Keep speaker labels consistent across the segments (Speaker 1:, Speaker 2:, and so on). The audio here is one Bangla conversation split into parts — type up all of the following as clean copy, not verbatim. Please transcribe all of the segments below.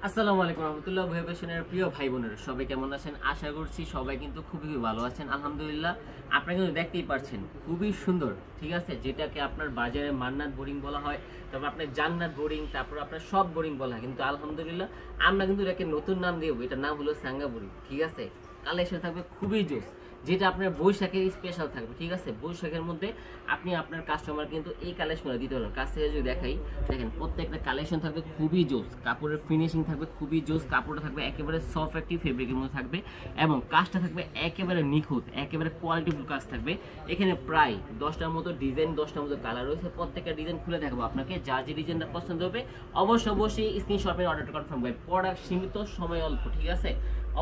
Speaker 1: আসসালামু আলাইকুম রহমতুল্লাহ। ভুয়া ফ্যাশনের প্রিয় ভাই বোনেরা সবাই কেমন আছেন? আশা করছি সবাই কিন্তু খুবই ভালো আছেন, আলহামদুলিল্লাহ। আপনারা কিন্তু দেখতেই পাচ্ছেন খুবই সুন্দর, ঠিক আছে, যেটাকে আপনার বাজারে মান্নাত বোরিং বলা হয়, তারপর আপনার জান্নাত বোরিং, তারপর আপনার সব বোরিং বলা হয়, কিন্তু আলহামদুলিল্লাহ আমরা কিন্তু এটাকে নতুন নাম দিব। এটার নাম হলো সাঙ্গা বোরিং, ঠিক আছে। কালেকশন থাকবে খুবই জোস, যেটা আপনার বৈশাখের স্পেশাল থাকবে, ঠিক আছে। বৈশাখের মধ্যে আপনি আপনার কাস্টমার কিন্তু এই কালেকশনটা দিতে পারবেন। কাছ থেকে যদি দেখাই, দেখেন প্রত্যেকটা কালেকশন থাকবে খুবই জোস, কাপড়ের ফিনিশিং থাকবে খুবই জোস, কাপড়টা থাকবে একেবারে সফট একটি ফেব্রিকের মধ্যে থাকবে এবং কাজটা থাকবে একেবারে নিখুঁত, একেবারে কোয়ালিটিফুল কাজ থাকবে। এখানে প্রায় 10টার মতো ডিজাইন, 10টার মতো কালার রয়েছে। প্রত্যেকটা ডিজাইন খুলে দেখাবো আপনাকে, যা যে ডিজাইনটা পছন্দ হবে অবশ্যই স্ক্রিনশট মেরে অর্ডারটা কনফার্ম করবেন। প্রোডাক্ট সীমিত, সময় অল্প, ঠিক আছে।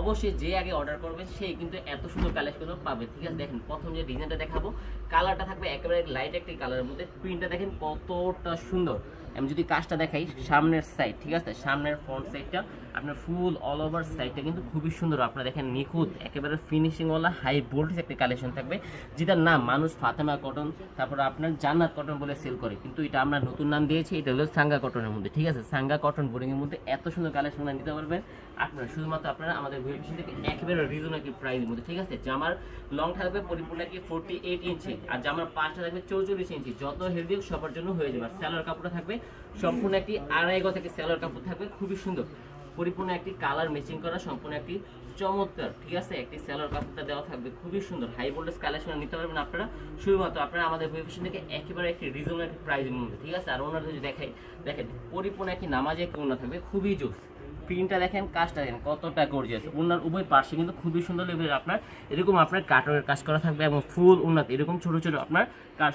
Speaker 1: অবশ্যই যে আগে অর্ডার করবে সেই কিন্তু এত সুন্দর কালেকশন পাবে, ঠিক আছে। দেখেন প্রথম যে ডিজাইনটা দেখাবো, কালারটা থাকবে একেবারে লাইট একটি কালারের মধ্যে, প্রিন্টটা দেখেন কতটা সুন্দর। আমি যদি কাজটা দেখাই, সামনের সাইড, ঠিক আছে, সামনের ফ্রন্ট সাইডটা আপনার ফুল অল ওভার সাইডটা কিন্তু খুবই সুন্দর। আপনারা দেখেন নিখুঁত, একেবারে ফিনিশিংওয়ালা হাই ভোল্টেজ একটা কালেকশন থাকবে, যেটার নাম মানুষ ফাতেমা কটন, তারপর আপনার জান্নাত কটন বলে সেল করে, কিন্তু এটা আমরা নতুন নাম দিয়েছি, এটা হলো সাঙ্গা কটনের মধ্যে, ঠিক আছে। সাঙ্গা কটন বোরিংয়ের মধ্যে এত সুন্দর কালেকশন নিতে পারবেন আপনারা, শুধুমাত্র আপনারা আমাদের ভেরিফিকেশন থেকে একেবারে রিজনেবল প্রাইসের মধ্যে, ঠিক আছে। জামার লং থাকবে পরিপূর্ণ কি 48 ইঞ্চি, আর জামার পাঁচটা থাকবে 44 ইঞ্চি, যত হেলদি সবার জন্য হয়ে যাবে। আর স্যালোয়ার কাপড়টা থাকবে সম্পূর্ণ একটি আড়াই গজ থেকে স্যালোয়ার কাপড় থাকবে, খুবই সুন্দর, পরিপূর্ণ একটি কালার ম্যাচিং করা সম্পূর্ণ একটি চমৎকার, ঠিক আছে, একটি স্যালোয়ার কাপড়টা দেওয়া থাকবে খুবই সুন্দর। হাই ভোল্টেজ কালেকশন নিতে পারবেন আপনারা, শুধুমাত্র আপনারা আমাদের ভেরিফিকেশন থেকে একেবারে একটি রিজনেবল একটি প্রাইসের মধ্যে, ঠিক আছে। আর ওনার যদি দেখাই, দেখেন পরিপূর্ণ একটি নামাজে একটি ওনা থাকবে, খুবই জোস। প্রিন্টটা দেখেন, কাজটা দেখেন কতটা গর্জিয়াস। ওনার উভয় পাশে কিন্তু খুবই সুন্দর লেভেলের আপনার এরকম আপনার কাটরের কাজ করা থাকবে এবং ফুল উন্নত এরকম ছোট ছোট আপনার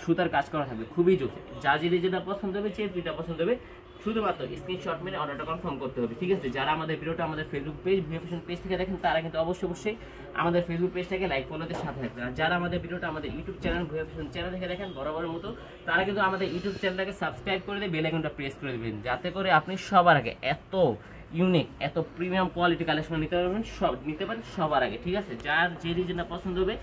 Speaker 1: সুতার কাজ করা থাকবে, খুবই জোস। যা যেটা পছন্দ হবে, যে প্রিন্টটা পছন্দ হবে, শুধুমাত্র স্ক্রিনশট মেরে অর্ডারটা কনফার্ম করতে হবে, ঠিক আছে। যারা আমাদের ভিডিওটা আমাদের ফেসবুক পেজ ভুয়া ফ্যাশন পেজ থেকে দেখেন, তারা কিন্তু অবশ্যই আমাদের ফেসবুক পেজটাকে লাইক ফলোতে সাথে থাকবেন। আর যারা আমাদের ভিডিওটা আমাদের ইউটিউব চ্যানেল ভুয়া ফ্যাশন চ্যানেল থেকে দেখেন বরাবরের মতো, তারা কিন্তু আমাদের ইউটিউব চ্যানেলটাকে সাবস্ক্রাইব করে দিয়ে বেল আইকনটা প্রেস করে দেবেন, যাতে করে আপনি সবার আগে এত ইউনিক, এত প্রিমিয়াম কোয়ালিটি কালেকশন নিতে পারবেন, নিতে পারেন সবার আগে, ঠিক আছে। যার যে ডিজাইনটা পছন্দ হবে,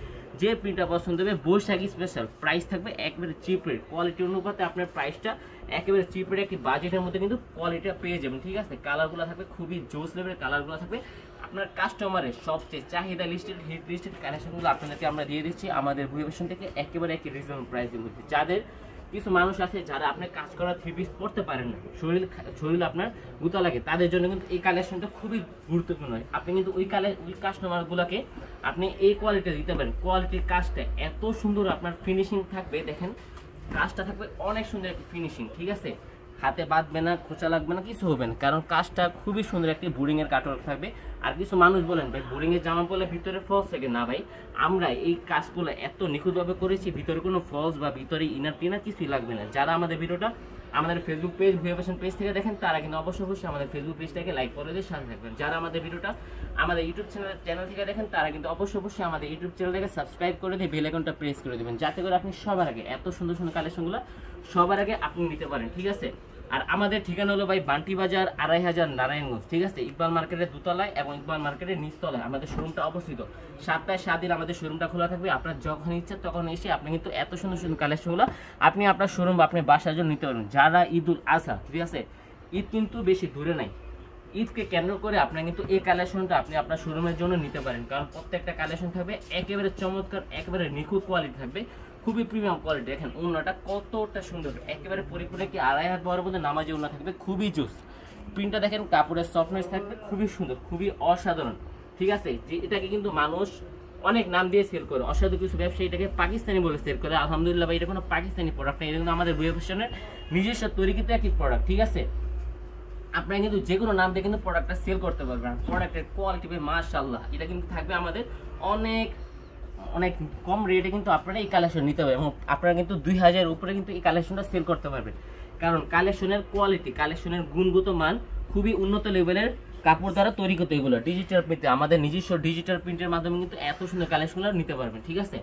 Speaker 1: যে প্রিন্টটা পছন্দ হবে, বৈশাখী স্পেশাল প্রাইস থাকবে একেবারে চিপ রেট, কোয়ালিটি অনুপাতে আপনার প্রাইসটা একেবারে চিপ রেট, একটি বাজেটের মধ্যে কিন্তু কোয়ালিটিটা পেয়ে যাবেন, ঠিক আছে। কালারগুলো থাকবে খুবই জোস লেভেলের, কালারগুলো থাকবে আপনার কাস্টমারের সবচেয়ে চাহিদা লিস্টেড, হিট লিস্টেড কালেকশনগুলো আপনাদেরকে আমরা দিয়ে দিচ্ছি আমাদের ভুয়া ফ্যাশন থেকে একেবারে একটি রিজনেবল প্রাইসের মধ্যে। যাদের কিছু মানুষ আছে যারা আপনার কাজ করা থ্রি পিস পড়তে পারেন না, শরীর আপনার গুতা লাগে, তাদের জন্য কিন্তু এই কালেকশনটা খুবই গুরুত্বপূর্ণ। আপনি কিন্তু ওই কাস্টমারগুলোকে আপনি এই কোয়ালিটি দিতে পারেন। কোয়ালিটির কাজটা এত সুন্দর, আপনার ফিনিশিং থাকবে, দেখেন কাজটা থাকবে অনেক সুন্দর একটি ফিনিশিং, ঠিক আছে। হাতে বাঁধবে না, খোঁচা লাগবে না, কিছু হবে না, কারণ কাজটা খুবই সুন্দর একটি বোরিংয়ের কাটওয়ার্ক থাকবে। আর কিছু মানুষ বলেন ভাই বোরিংয়ের জামা পরলে ভিতরে ফলস থাকে না, ভাই আমরা এই কাজগুলো এত নিখুঁতভাবে করেছি, ভিতরে কোনো ফলস বা ভিতরে ইনার টিনার কিছুই লাগবে না। যারা আমাদের ভিডিওটা আমাদের ফেসবুক পেজ ভুয়া ফ্যাশন পেজ থেকে দেখেন, তারা কিন্তু অবশ্যই আমাদের ফেসবুক পেজটাকে লাইক করে দিয়ে সাথে থাকবেন। যারা আমাদের ভিডিওটা আমাদের ইউটিউব চ্যানেল থেকে দেখেন, তারা কিন্তু অবশ্যই আমাদের ইউটিউব চ্যানেলটাকে সাবস্ক্রাইব করে দিয়ে বেল আইকনটা প্রেস করে দেবেন, যাতে করে আপনি সবার আগে এত সুন্দর সুন্দর কালেকশনগুলো সবার আগে আপনি নিতে পারেন, ঠিক আছে। আর আমাদের ঠিকানা হলো ভাই বান্টি বাজার 2500 নারায়ণগঞ্জ, ঠিক আছে। ইকবাল মার্কেটের দোতলায় এবং ইকবাল মার্কেটের নিচতলায় আমাদের শোরুমটা অবস্থিত। 7টায় দিন আমাদের শোরুমটা খোলা থাকবে, আপনার যখন ইচ্ছা তখন এসে আপনি কিন্তু এত সুন্দর সুন্দর কালেকশনগুলো আপনি আপনার শোরুম বা আপনার বাসার জন্য নিতে পারবেন। যারা ঈদুল আজহা, ঠিক আছে, ঈদ কিন্তু বেশি দূরে নাই, ঈদকে কেন্দ্র করে আপনার কিন্তু এই কালেকশনটা আপনি আপনার শোরুমের জন্য নিতে পারেন, কারণ প্রত্যেকটা কালেকশন থাকবে একেবারে চমৎকার, একেবারে নিখুঁত কোয়ালিটি থাকবে, খুবই প্রিমিয়াম কোয়ালিটি। দেখেন ওড়নাটা কতটা সুন্দর, একেবারে পরিপূর্ণ কি আড়াই হাত বড় মধ্যে নামাজি ওড়না থাকবে, খুবই জোস। প্রিন্টটা দেখেন, কাপড়ের সফটনেস থাকবে খুবই সুন্দর, খুবই অসাধারণ, ঠিক আছে। যে এটাকে কিন্তু মানুষ অনেক নাম দিয়ে সেল করে, অসাধু কিছু ব্যবসায়ী এটাকে পাকিস্তানি বলে সেল করে। আলহামদুলিল্লাহ ভাই, এটা কোনো পাকিস্তানি প্রোডাক্ট না, এটা কিন্তু আমাদের ভুয়া ফ্যাশনের নিজস্ব তৈরিকৃত একটি প্রোডাক্ট, ঠিক আছে। আপনারা কিন্তু যে কোনো নাম দিয়ে কিন্তু প্রোডাক্টটা সেল করতে পারবেন। প্রোডাক্টের কোয়ালিটি ভাই মাশাআল্লাহ, এটা কিন্তু থাকবে আমাদের অনেক অনেক কম রেটে, কিন্তু আপনারা এই কালেকশন নিতে হবে এবং আপনারা কিন্তু 2000 উপরে কিন্তু এই কালেকশনটা সেল করতে পারবেন, কারণ কালেকশনের কোয়ালিটি, কালেকশনের গুণগত মান খুবই উন্নত লেভেলের কাপড় দ্বারা তৈরি করতে, এগুলো ডিজিটাল প্রিন্টে, আমাদের নিজস্ব ডিজিটাল প্রিন্টের মাধ্যমে কিন্তু এত সুন্দর কালেকশনগুলো নিতে পারবেন, ঠিক আছে।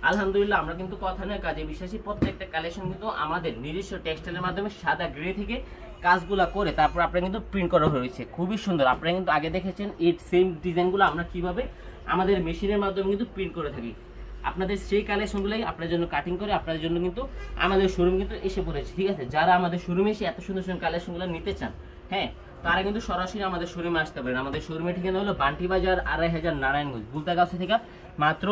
Speaker 1: আলহামদুলিল্লাহ আমরা কিন্তু কথা নয় কাজে বিশ্বাসী, প্রত্যেকটা কালেকশন কিন্তু আমাদের নিজস্ব টেক্সটাইলের মাধ্যমে সাদা গ্রে থেকে কাজগুলো করে তারপর আপনারা কিন্তু প্রিন্ট করা হয়েছে, খুবই সুন্দর। আপনারা কিন্তু আগে দেখেছেন এই সেম ডিজাইনগুলো আমরা কিভাবে আমাদের মেশিনের মাধ্যমে কিন্তু প্রিন্ট করে থাকি। আপনাদের সেই কালেকশনগুলোই আপনাদের জন্য কাটিং করে আপনাদের জন্য কিন্তু আমাদের শোরুম কিন্তু এসে পড়েছে, ঠিক আছে। যারা আমাদের শোরুমে এসে এত সুন্দর সুন্দর কালেকশনগুলো নিতে চান, হ্যাঁ, তারা কিন্তু সরাসরি আমাদের শোরুমে আসতে পারেন। আমাদের শোরুমের ঠিকানা হলো বান্টি বাজার 2500 নারায়ণগঞ্জ। বুলতাগাছি থেকে মাত্র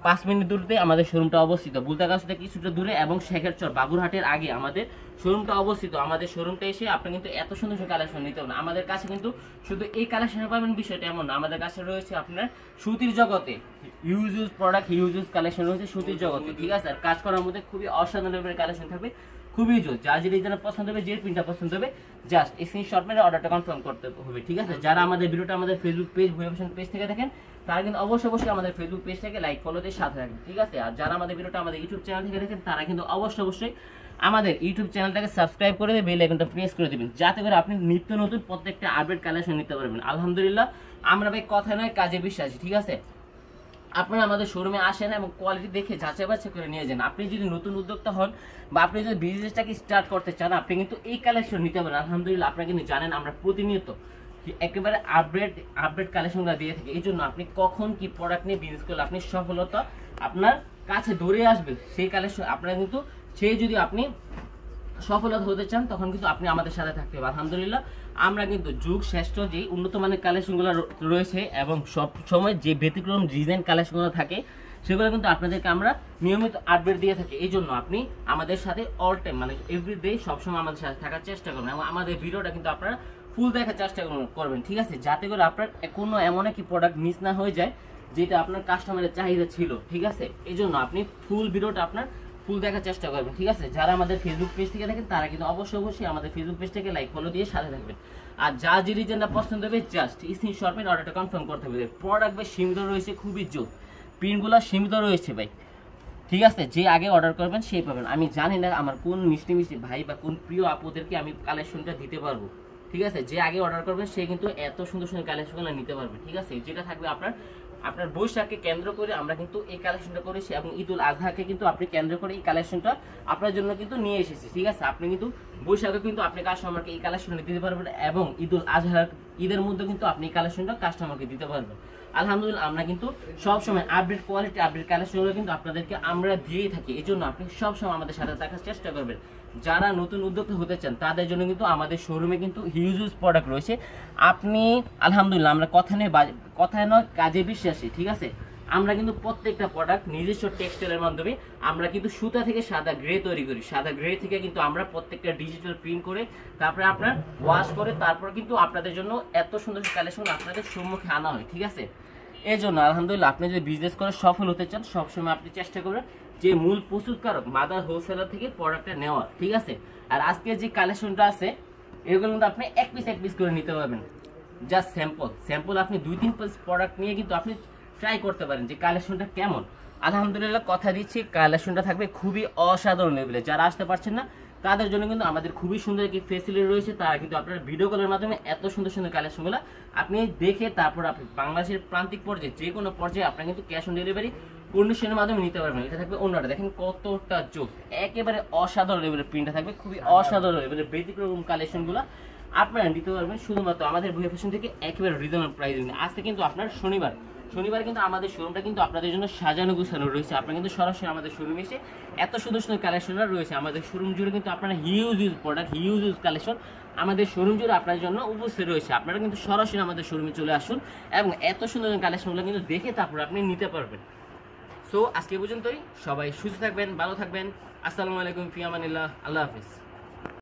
Speaker 1: 5 মিনিট দূরতে আমাদের শোরুমটা অবস্থিত। বুলতাগাছি থেকে কিছুটা দূরে এবং শেখেরচর বাবুরহাটের আগে আমাদের শোরুমটা অবস্থিত। আমাদের শোরুমটা এসে আপনি কিন্তু এত সুন্দর সুন্দর কালেকশন নিতে পারেন। আমাদের কাছে কিন্তু শুধু এই কালেকশন পাবেন বিষয়টা এমন না, আমাদের কাছে রয়েছে আপনার সুতির জগতে ইউজ প্রোডাক্ট, ইউজ কালেকশন রয়েছে সুতির জগতে, ঠিক আছে। আর কাজ করার মধ্যে খুবই অসাধারণ কালেকশন থাকবে, খুবই জোর। যা যে ডিজাইন পছন্দ হবে, যে প্রিন্টটা পছন্দ হবে, জাস্ট স্ক্রিনশট মেরে অর্ডারটা কনফার্ম করতে হবে, ঠিক আছে। যারা আমাদের ভিডিওটা আমাদের ফেসবুক পেজ ভুয়া ফ্যাশন পেজ থেকে দেখেন তারা কিন্তু অবশ্যই আমাদের ফেসবুক পেজটাকে লাইক ফলো দিয়ে সাথে রাখবেন, ঠিক আছে। আর যারা আমাদের ভিডিওটা আমাদের ইউটিউব চ্যানেল থেকে দেখেন তারা কিন্তু অবশ্যই আমাদের ইউটিউব চ্যানেলটাকে সাবস্ক্রাইব করে দিয়ে বেল আইকনটা প্রেস করে দিবেন, যাতে করে আপনি নিত্য নতুন প্রত্যেকটা আপডেট কালেকশন নিতে পারবেন। আলহামদুলিল্লাহ আমরা ভাই কথা নয় কাজে বিশ্বাসী, ঠিক আছে। আপনারা আমাদের শোরুমে আসেন এবং কোয়ালিটি দেখে যাচাই বাছাই করে নিয়ে যান। আপনি যদি নতুন উদ্যোক্তা হন বা আপনি যদি বিজনেসটাকে স্টার্ট করতে চান, আপনি কিন্তু এই কালেকশন নিতে পারেন। আলহামদুলিল্লাহ আপনারা কিন্তু জানেন আমরা প্রতিনিয়ত একেবারে আপডেট কালেকশনগুলো দিয়ে থাকি। এই জন্য আপনি কখন কি প্রোডাক্ট নিয়ে বিজনেস করলে আপনি সফলতা আপনার কাছে দৌড়ে আসবে, সেই কালেকশন আপনারা কিন্তু যদি আপনি সফলতা হতে চান তখন কিন্তু আপনি আমাদের সাথে থাকতে হবে। আলহামদুলিল্লাহ আমরা কিন্তু যুগ শ্রেষ্ঠ যে উন্নত মানের কালেকশনগুলো রয়েছে এবং সব সময় যে ব্যতিক্রম ডিজাইন কালেকশনগুলো থাকে সেগুলো কিন্তু আপনাদেরকে আমরা নিয়মিত আপডেট দিয়ে থাকি। এই জন্য আপনি আমাদের সাথে অল টাইম মানে এভরিডে সবসময় আমাদের সাথে থাকার চেষ্টা করবেন এবং আমাদের ভিডিওটা কিন্তু আপনারা ফুল দেখার চেষ্টা করবেন, ঠিক আছে, যাতে করে আপনার কোনো এমন একটি প্রোডাক্ট মিস না হয়ে যায় যেটা আপনার কাস্টমারের চাহিদা ছিল, ঠিক আছে। এই জন্য আপনি ফুল ভিডিওটা আপনার ফুল দেখার চেষ্টা করবেন, ঠিক আছে। যারা আমাদের ফেসবুক পেজ থেকে দেখেন তারা কিন্তু অবশ্যই আমাদের ফেসবুক পেজটাকে লাইক ফলো দিয়ে সাথে থাকবেন। আর যা যে ডিজাইনটা পছন্দ হবে জাস্ট স্ক্রিনশট মেরে অর্ডারটা কনফার্ম করতে হবে। প্রোডাক্ট ভাই সীমিত রয়েছে, খুবই জোর, প্রিন্টগুলো সীমিত রয়েছে ভাই, ঠিক আছে। যে আগে অর্ডার করবেন সেই পাবেন। আমি জানি না আমার কোন মিষ্টি ভাই বা কোন প্রিয় আপুদেরকে আমি কালেকশনটা দিতে পারবো, ঠিক আছে। যে আগে অর্ডার করবেন সে কিন্তু এত সুন্দর সুন্দর কালেকশনগুলো নিতে পারবে, ঠিক আছে। যেটা থাকবে আপনার বৈশাখকে কেন্দ্র করে আমরা কিন্তু এই কালেকশনটা করেছি এবং ঈদুল আজহাকে কিন্তু আপনি কেন্দ্র করে এই কালেকশনটা আপনার জন্য কিন্তু নিয়ে এসেছি, ঠিক আছে। আপনি কিন্তু বৈশাখে কিন্তু আপনি কাস্টমারকে এই কালেকশনটা দিতে পারবেন এবং ঈদুল আজহার ঈদের মধ্যে কিন্তু আপনি এই কালেকশনটা কাস্টমারকে দিতে পারবেন। আলহামদুলিল্লাহ আমরা কিন্তু সবসময় আপডেট কোয়ালিটি আপডেট কালেকশনগুলো কিন্তু আপনাদেরকে আমরা দিয়েই থাকি। এই জন্য আপনি সবসময় আমাদের সাথে থাকার চেষ্টা করবেন। যারা নতুন উদ্যোক্তা হতে চান তাদের জন্য কিন্তু আমাদের শোরুমে কিন্তু হিউজ প্রোডাক্ট রয়েছে। আপনি আলহামদুলিল্লাহ আমরা কথায় নয় কাজে বিশ্বাসী, ঠিক আছে। আমরা কিন্তু প্রত্যেকটা প্রোডাক্ট নিজস্ব টেক্সটাইলের মাধ্যমে আমরা কিন্তু সুতা থেকে সাদা গ্রে তৈরি করি। সাদা গ্রে থেকে কিন্তু আমরা প্রত্যেকটা ডিজিটাল প্রিন্ট করে তারপরে আপনার ওয়াশ করে তারপর কিন্তু আপনাদের জন্য এত সুন্দর কালেকশন আপনাদের সম্মুখে আনা হয়, ঠিক আছে। এই জন্য আলহামদুলিল্লাহ আপনি যদি বিজনেস করে সফল হতে চান সবসময় আপনি চেষ্টা করবেন যে মূল প্রস্তুতকারক মাদার হোলসেলার থেকে প্রোডাক্টটা নেওয়া, ঠিক আছে। আর আজকে যে কালেকশনটা আছে এগুলো কিন্তু আপনি এক পিস করে নিতে পারবেন, জাস্ট স্যাম্পল আপনি 2-3 পিস প্রোডাক্ট নিয়ে কিন্তু আপনি ট্রাই করতে পারেন যে কালেকশনটা কেমন। আলহামদুলিল্লাহ কথা দিচ্ছি কালেকশনটা থাকবে খুবই অসাধারণ লেভেলে। যারা আসতে পারছেন না তাদের জন্য কিন্তু আমাদের খুবই সুন্দর একটি ফেসিলিটি রয়েছে। তারা কিন্তু আপনার ভিডিও কলের মাধ্যমে এত সুন্দর সুন্দর কালেকশনগুলো আপনি দেখে তারপর আপনি বাংলাদেশের প্রান্তিক পর্যায়ে যে কোনো পর্যায়ে আপনি কিন্তু ক্যাশ অন ডেলিভারি কন্ডিশনের মাধ্যমে নিতে পারবেন। এটা থাকবে অন্যটা দেখেন কতটা জোর, একেবারে অসাধারণ লেভেলের প্রিন্টটা থাকবে, খুবই অসাধারণ লেভেলের ব্যতিক্রম কালেকশনগুলো আপনারা নিতে পারবেন শুধুমাত্র আমাদের ভুয়া ফ্যাশন থেকে একেবারে রিজনেবল প্রাইসে। আজকে কিন্তু আপনার শনিবার কিন্তু আমাদের শোরুমটা কিন্তু আপনাদের জন্য সাজানো গুছানো রয়েছে। আপনারা কিন্তু সরাসরি আমাদের শোরুমে এসে এত সুন্দর সুন্দর কালেকশনরা রয়েছে। আমাদের শোরুম জুড়ে কিন্তু আপনারা হিউজ প্রোডাক্ট হিউজ কালেকশন আমাদের শোরুম জুড়ে আপনার জন্য উপস্থিত রয়েছে। আপনারা কিন্তু সরাসরি আমাদের শোরুমে চলে আসুন এবং এত সুন্দর কালেকশনগুলো কিন্তু দেখে তারপর আপনি নিতে পারবেন। সো আজকে পর্যন্তই, সবাই সুস্থ থাকবেন, ভালো থাকবেন। আসসালামু আলাইকুম, ফি আমানিল্লাহ, আল্লাহ হাফিজ।